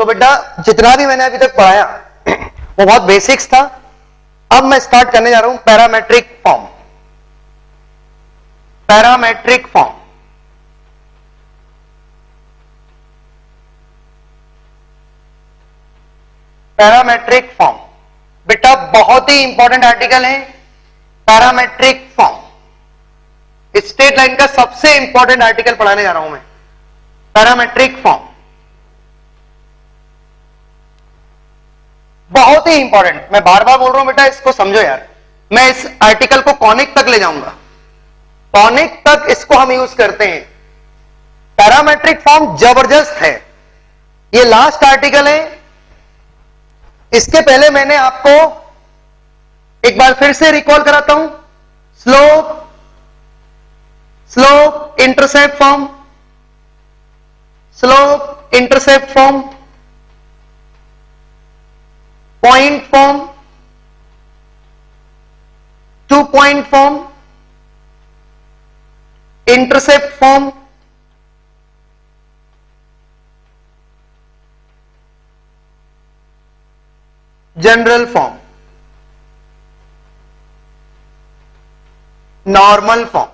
बेटा जितना भी मैंने अभी तक पढ़ाया वो बहुत बेसिक्स था। अब मैं स्टार्ट करने जा रहा हूं parametric form. Parametric form parametric form बेटा बहुत ही इंपॉर्टेंट आर्टिकल है। पैरामेट्रिक फॉर्म स्ट्रेट लाइन का सबसे इंपॉर्टेंट आर्टिकल पढ़ाने जा रहा हूं मैं। पैरामेट्रिक फॉर्म बहुत ही इंपॉर्टेंट, मैं बार बार बोल रहा हूं बेटा, इसको समझो यार। मैं इस आर्टिकल को कॉनिक तक ले जाऊंगा, कॉनिक तक इसको हम यूज करते हैं। पैरामेट्रिक फॉर्म जबरदस्त है। ये लास्ट आर्टिकल है। इसके पहले मैंने आपको एक बार फिर से रिकॉल कराता हूं। Slope intercept form, slope intercept form, point form, 2 point form, intercept form, general form, normal form.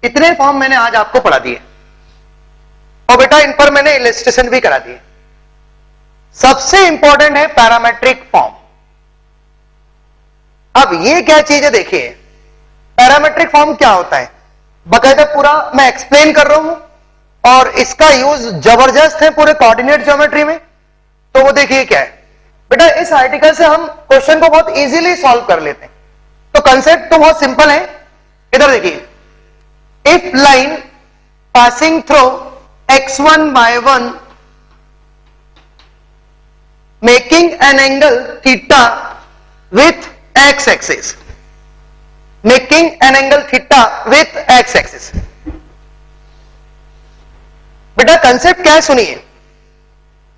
इतने फॉर्म मैंने आज आपको पढ़ा दिए और बेटा इन पर मैंने इलस्ट्रेशन भी करा दिए। सबसे इंपॉर्टेंट है पैरामेट्रिक फॉर्म। अब ये क्या चीज है देखिए, पैरामेट्रिक फॉर्म क्या होता है बकायदा पूरा मैं एक्सप्लेन कर रहा हूं और इसका यूज जबरदस्त है पूरे कोऑर्डिनेट ज्योमेट्री में। तो वो देखिए क्या है बेटा, इस आर्टिकल से हम क्वेश्चन को बहुत इजीली सॉल्व कर लेते हैं। तो कंसेप्ट तो बहुत सिंपल है। इधर देखिए, if line passing through x1 y1 making an angle theta with x axis, making an angle theta with x axis। बेटा कंसेप्ट क्या है सुनिए।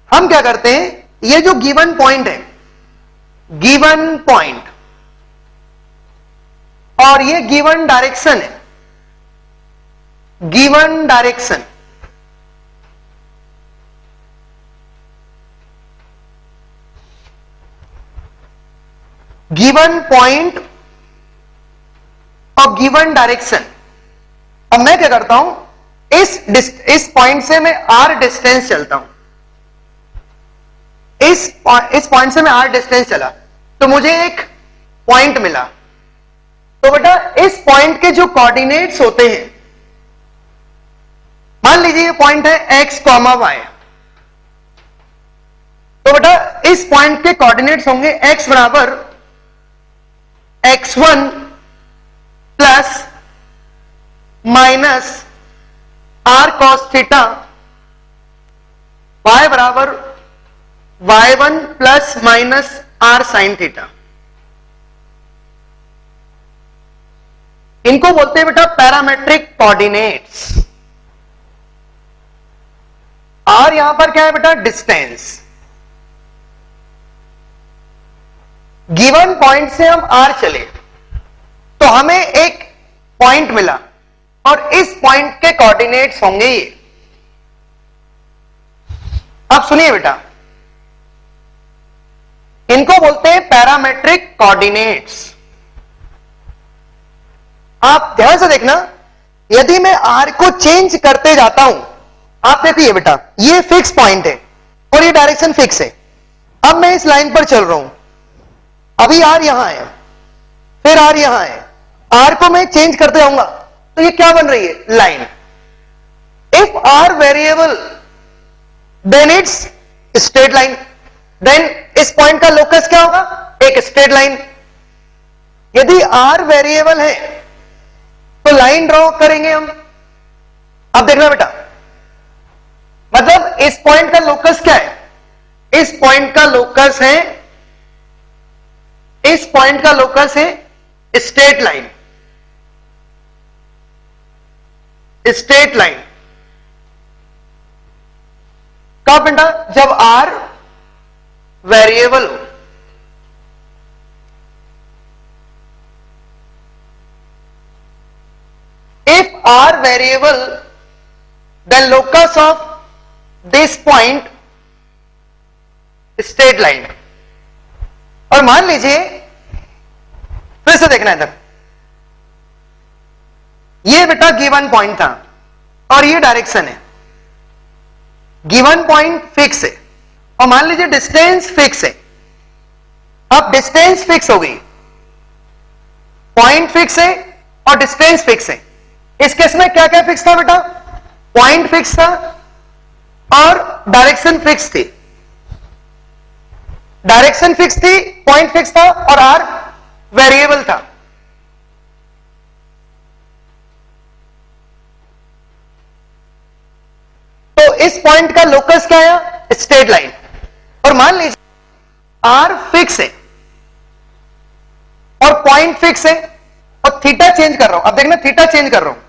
हम क्या करते हैं, ये जो गिवन पॉइंट है, गिवन पॉइंट और ये गिवन डायरेक्शन है, गिवन डायरेक्शन, गिवन पॉइंट और गिवन डायरेक्शन। अब मैं क्या करता हूं, इस पॉइंट से मैं r डिस्टेंस चलता हूं, इस पॉइंट से मैं r डिस्टेंस चला तो मुझे एक पॉइंट मिला। तो बेटा इस पॉइंट के जो कोऑर्डिनेट्स होते हैं, मान लीजिए ये पॉइंट है x, y, तो बेटा इस पॉइंट के कोऑर्डिनेट्स होंगे x बराबर x1 plus minus r cos theta, y बराबर y1 plus minus r sin theta. इनको बोलते हैं बेटा पैरामेट्रिक कोऑर्डिनेट्स। r यहां पर क्या है बेटा, डिस्टेंस। गिवन पॉइंट से हम r चले तो हमें एक पॉइंट मिला और इस पॉइंट के कोऑर्डिनेट्स होंगे ये। अब सुनिए बेटा, इनको बोलते हैं पैरामेट्रिक कोऑर्डिनेट्स। आप ध्यान से देखना, यदि मैं r को चेंज करते जाता हूं, आप देखिए बेटा ये फिक्स पॉइंट है और ये डायरेक्शन फिक्स है। अब मैं इस लाइन पर चल रहा हूं, अभी r यहां है, फिर r यहां है, r को मैं चेंज करते जाऊंगा तो ये क्या बन रही है, line. If r variable then it's straight line, then this point का लोकस क्या होगा, एक स्ट्रेट लाइन। यदि r वेरिएबल है तो लाइन ड्रॉ करेंगे हम। अब देखना बेटा, मतलब इस पॉइंट का लोकस क्या है, इस पॉइंट का लोकस है, इस पॉइंट का लोकस है स्ट्रेट लाइन, स्ट्रेट लाइन। कब बेटा, जब r वेरिएबल हो। If r variable then locus of this point straight line. और मान लीजिए, फिर से देखना इधर, ये बेटा गिवन पॉइंट था और ये डायरेक्शन है। गिवन पॉइंट फिक्स है और मान लीजिए डिस्टेंस फिक्स है। अब डिस्टेंस फिक्स हो गई, पॉइंट फिक्स है और डिस्टेंस फिक्स है। इस केस में क्या क्या फिक्स था बेटा? पॉइंट फिक्स था और डायरेक्शन फिक्स थी। डायरेक्शन फिक्स थी, पॉइंट फिक्स था और आर वेरिएबल था। तो इस पॉइंट का लोकस क्या आया? Straight line. और मान लीजिए आर फिक्स है और पॉइंट फिक्स है और थीटा चेंज कर रहा हूं। अब देखना, थीटा चेंज कर रहा हूं,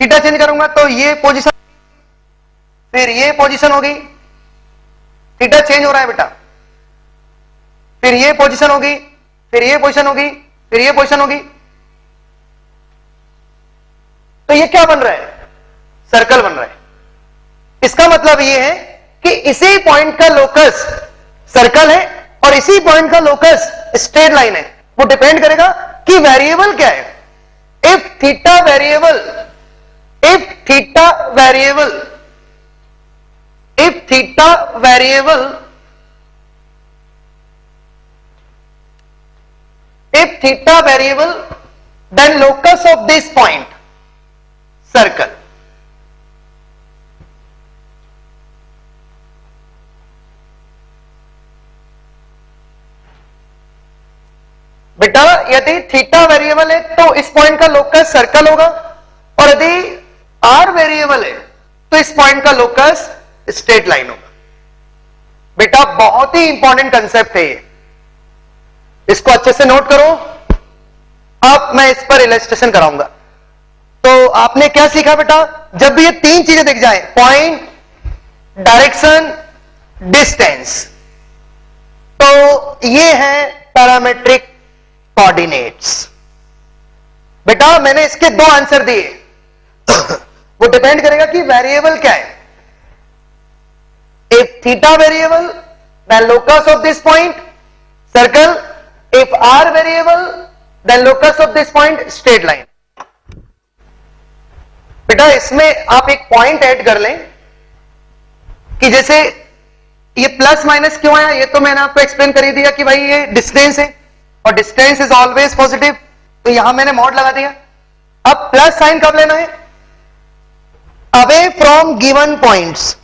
थीटा चेंज करूंगा तो ये पोजीशन, फिर ये पोजीशन होगी, थीटा चेंज हो रहा है बेटा, फिर ये पोजीशन होगी, फिर ये पोजीशन होगी, फिर ये पोजीशन होगी। तो ये क्या बन रहा है? सर्कल बन रहा है। इसका मतलब ये है कि इसी पॉइंट का लोकस सर्कल है और इसी पॉइंट का लोकस स्ट्रेट लाइन है। वो डिपेंड करेगा कि वेरिएबल क्या है। If theta variable, if theta variable, if theta variable, if theta variable, then locus of this point circle। बेटा यदि थीटा वेरिएबल है तो इस पॉइंट का लोकस सर्कल होगा और यदि आर वेरिएबल है तो इस पॉइंट का लोकस स्ट्रेट लाइन होगा। बेटा बहुत ही इंपॉर्टेंट कंसेप्ट है ये, इसको अच्छे से नोट करो। अब मैं इस पर इलस्ट्रेशन कराऊंगा। तो आपने क्या सीखा बेटा? जब भी ये तीन चीजें दिख जाए, पॉइंट, डायरेक्शन, डिस्टेंस, तो ये है पैरामेट्रिक कोऑर्डिनेट्स। बेटा मैंने इसके दो आंसर दिए वो डिपेंड करेगा कि वेरिएबल क्या है। If theta variable, then locus of this point circle. If R variable, then locus of this point straight line। बेटा इसमें आप एक पॉइंट ऐड कर लें कि जैसे ये प्लस माइनस क्यों आया, ये तो मैंने आपको एक्सप्लेन कर ही दिया कि भाई ये डिस्टेंस है और डिस्टेंस इज ऑलवेज पॉजिटिव, तो यहां मैंने मॉड लगा दिया। अब प्लस साइन कब लेना है? Away from given points,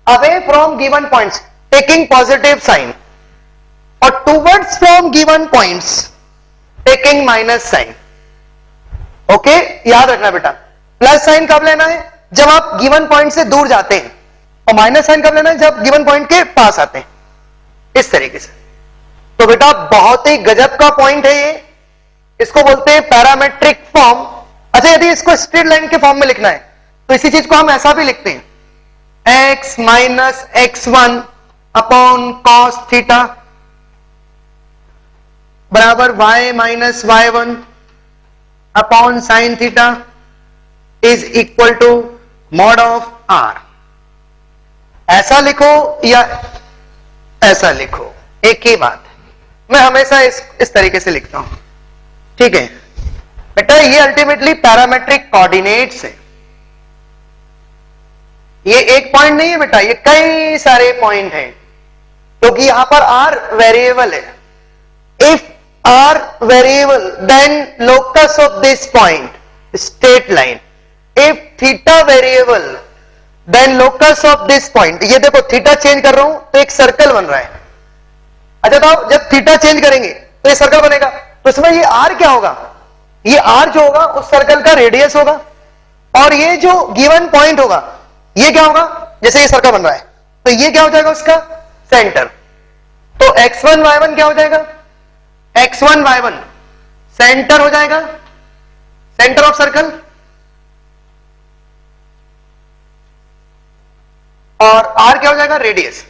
away from given points taking positive sign, और towards from given points taking minus sign. Okay, याद रखना बेटा, प्लस साइन कब लेना है? जब आप गिवन पॉइंट से दूर जाते हैं, और माइनस साइन कब लेना है? जब गिवन पॉइंट के पास आते हैं, इस तरीके से। तो बेटा बहुत ही गजब का पॉइंट है ये, इसको बोलते हैं पैरामेट्रिक फॉर्म। अच्छा, यदि इसको स्ट्रेट लाइन के फॉर्म में लिखना है तो इसी चीज को हम ऐसा भी लिखते हैं, x minus x1 upon cos theta बराबर y minus y1 upon sine theta is equal to mod of r। ऐसा लिखो या ऐसा लिखो, एक ही बात है। मैं हमेशा इस तरीके से लिखता हूं, ठीक है बेटा। ये अल्टीमेटली पैरामेट्रिक कोऑर्डिनेट्स है। ये एक पॉइंट नहीं है बेटा, ये कई सारे पॉइंट हैं, क्योंकि यहां पर r वेरिएबल है। If r variable, then locus of this point straight line। if theta variable, then locus of this point। ये देखो थीटा चेंज कर रहा हूं तो एक सर्कल बन रहा है। अच्छा, तो जब थीटा चेंज करेंगे तो ये सर्कल बनेगा, तो इसमें ये r क्या होगा? ये r जो होगा उस सर्कल का रेडियस होगा, और ये जो गिवन पॉइंट होगा ये क्या होगा? जैसे ये सर्कल बन रहा है तो ये क्या हो जाएगा? उसका सेंटर। तो x1 y1 क्या हो जाएगा? x1 y1 सेंटर हो जाएगा, सेंटर ऑफ सर्कल, और r क्या हो जाएगा? रेडियस।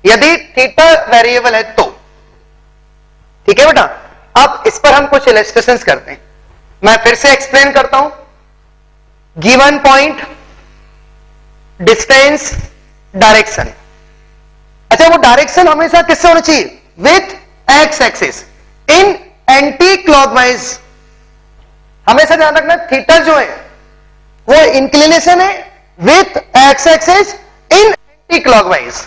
यदि थीटा वेरिएबल है तो ठीक है बेटा। अब इस पर हम कुछ इलस्ट्रेशंस करते हैं। मैं फिर से एक्सप्लेन करता हूं, गिवन पॉइंट, डिस्टेंस, डायरेक्शन। अच्छा, वो डायरेक्शन हमेशा किससे होना चाहिए? With x axis in anti clockwise. हमेशा ध्यान रखना, थीटा जो है वो इंक्लिनेशन है with x axis in anti clockwise.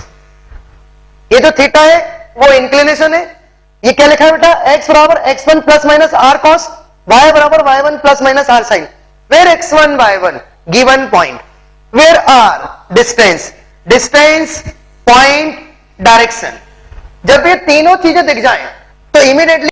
ये जो थीटा है वो इंक्लिनेशन है। ये क्या लिखा है बेटा? x बराबर x1 plus minus r cos, y बराबर y1 plus minus r sine. Where x1 y1 given point, where r distance, distance point direction. जब ये तीनों चीजें दिख जाएं तो इमीडिएटली